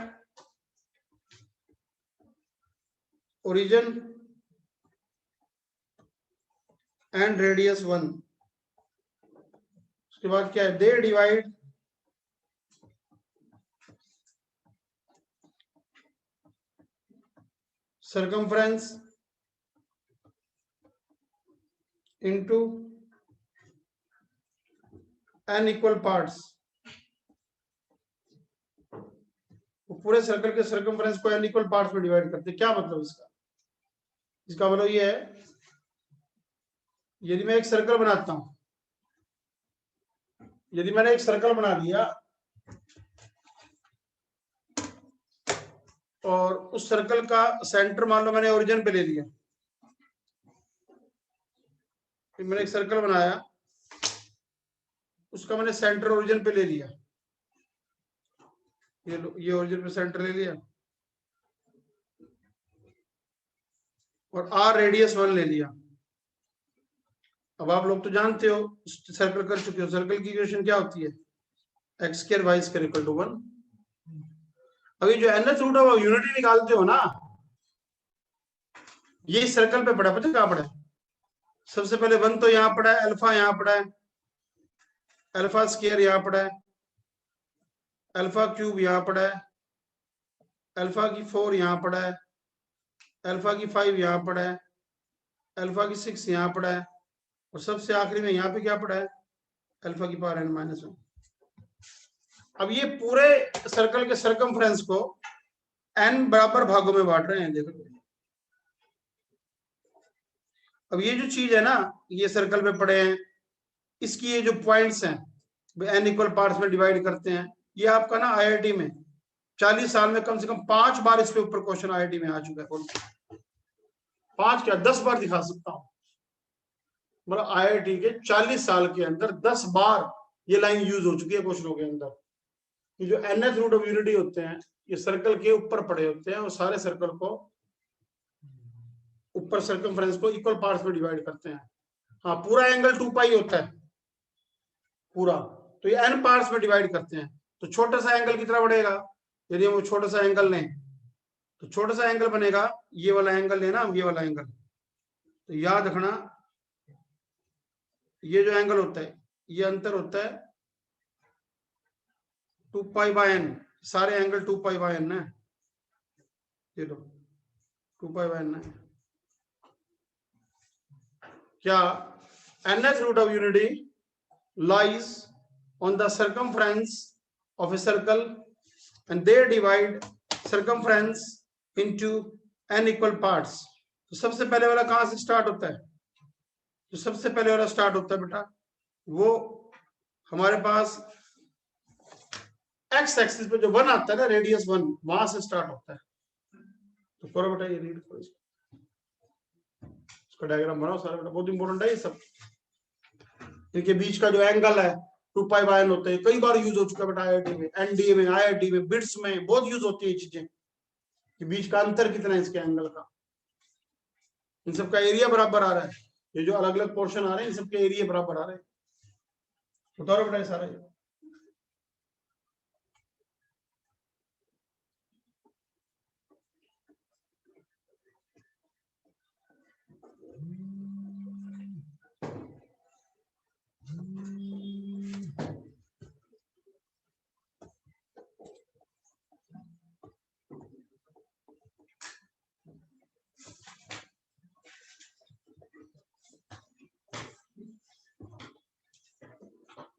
A: origin and radius 1। उसके बाद क्या है, they divide circumference into n equal parts। पूरे सर्कल के सर्कमफ्रेंस को n इक्वल पार्ट्स में divide करते, क्या मतलब इसका, इसका मतलब ये है यदि मैं एक सर्कल बनाता हूं, यदि मैंने एक सर्कल बना लिया और उस सर्कल का सेंटर मान लो मैंने ओरिजिन पे ले लिया, मैंने एक सर्कल बनाया, उसका मैंने सेंटर ओरिजिन पे ले लिया, ये ओरिजिन पे सेंटर ले लिया और आर रेडियस 1 ले लिया। अब आप लोग तो जानते हो, सर्कल कर चुके हो, सर्कल की इक्वेशन क्या होती है, x square y square equal to 1। अभी जो nth रूट ऑफ यूनिटी निकालते हो ना, ये सर्कल पे पड़ा, पता कहां पड़ा है? सबसे पहले 1 तो यहां पड़ा है, अल्फा यहां पड़ा है, अल्फा स्क्वायर यहां पड़ा है, अल्फा क्यूब यहां पड़ा है, अल्फा की 4 यहां पड़ा है, अल्फा की 5 यहां पड़ा है, अल्फा की 6 यहां पड़ा है, और सबसे आखिरी में यहाँ पे क्या पड़ा है, अल्फा की पावर n-1। अब ये पूरे सर्कल के सर्कमफ्रेंस को n बराबर भागों में बांट रहे हैं, देखो। अब ये जो चीज है ना, ये सर्कल में पड़े हैं, इसकी ये जो पॉइंट्स हैं n इक्वल पार्ट्स में डिवाइड करते हैं। ये आपका ना आईआईटी में 40 साल में कम से कम 5 बार इसके ऊपर क्वेश्चन आईआईटी में आ चुका है। 5 क्या 10 बार दिखा सकता हूं, मतलब आईआईटी के 40 साल के अंदर 10 बार ये लाइन यूज हो चुकी है क्वेश्चनों के अंदर। ये जो nth रूट ऑफ यूनिटी होते हैं, ये सर्कल के ऊपर पड़े होते हैं और सारे सर्कल को ऊपर सर्कमफ्रेंस को इक्वल पार्ट्स में डिवाइड करते हैं। हाँ, पूरा एंगल 2 पाई होता है पूरा, तो ये n पार्ट्स में डिवाइड करते हैं। तो छोटा सा एंगल कितना बढ़ेगा, यदि हम छोटा सा एंगल लें तो छोटा सा एंगल बनेगा, ये वाला एंगल लेना हम, ये वाला एंगल। तो याद रखना, ये जो एंगल होता है, ये अंतर होता है 2 पाई बाय n, सारे एंगल 2 पाई बाय n है, ये लो 2 पाई बाय n है। क्या nth root of unity lies on the circumference of a circle and they divide circumference into n equal parts। तो सबसे पहले वाला कहां से स्टार्ट होता है, जो सबसे पहले वाला स्टार्ट होता है बेटा, वो हमारे पास x एक्सिस पे जो 1 आता है ना, रेडियस 1, वहां से स्टार्ट होता है। तो करो बेटा, ये रीड करो, इसका डायग्राम बनाओ सारा बेटा, बहुत इंपॉर्टेंट है ये सब। इनके बीच का जो एंगल है 2 पाई बाय n होता है, कई बार यूज हो चुका है बेटा आईआईटी में, एनडीए में, आईआईटी में, बिट्स में बहुत यूज होती है ये चीजें, कि बीच का अंतर कितना है इसके एंगल का। इन सब का एरिया बराबर आ रहा है, ये जो अलग अलग पोर्शन आ रहे हैं इन सबके एरिया बराबर आ रहे हैं। बताओ बेटा सारा ये।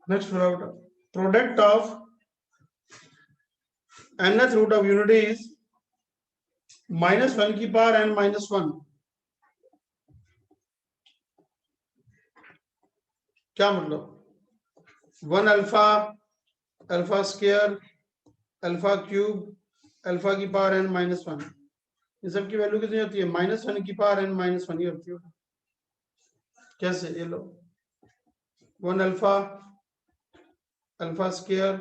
A: Next product of nth root of unity is -1 की पावर n-1। क्या मतलब, 1 alpha, alpha square, alpha cube, alpha की पावर n-1, इन सब की वैल्यू कितनी होती है, -1 की पावर n-1 ही होती है। कैसे, ये लो 1 alpha, alpha square,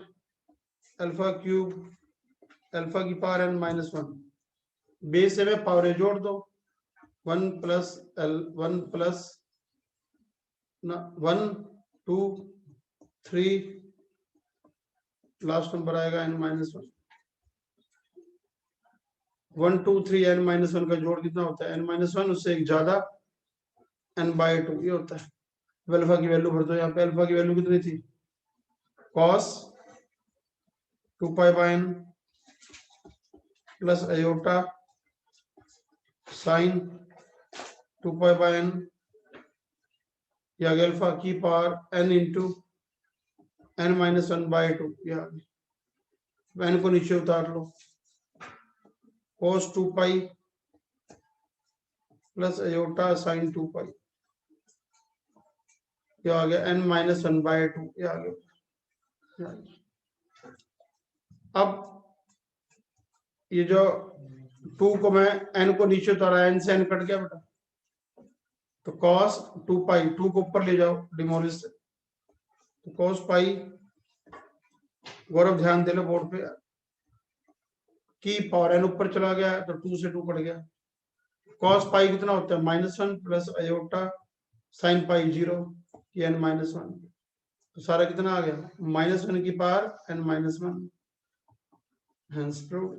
A: alpha cube, alpha की पावर n-1, बेस में पावर जोड़ दो, 1 प्लस 1 2 3, लास्ट नंबर आएगा n-1। 1 2 3 n-1 का जोड़ कितना होता है, n-1, उससे एक ज्यादा n/2 ये होता है। अल्फा की वैल्यू भर दो, यहाँ पे अल्फा की वैल्यू कितनी थी, cos 2 pi bye n plus iota sine 2 pi bye n, या अल्फा की पावर n इंटू n-1/2, या n को नीचे उतार लो, cos 2 pi plus iota sine 2 पाई, ये आ गया n-1/2, ये आ गया। अब ये जो 2 को मैं n को नीचे उतारा, n से n कट गया बेटा, तो cos 2 पाई, 2 को ऊपर ले जाओ डिमोलिश से, तो cos पाई, गौरव ध्यान दे लो बोर्ड पे, की पावर n ऊपर चला गया तो 2 से 2 कट गया। cos पाई कितना होता है -1 plus iota sine pi 0 n -1, तो सारा कितना आ गया -1 की पावर n -1। Hence proved.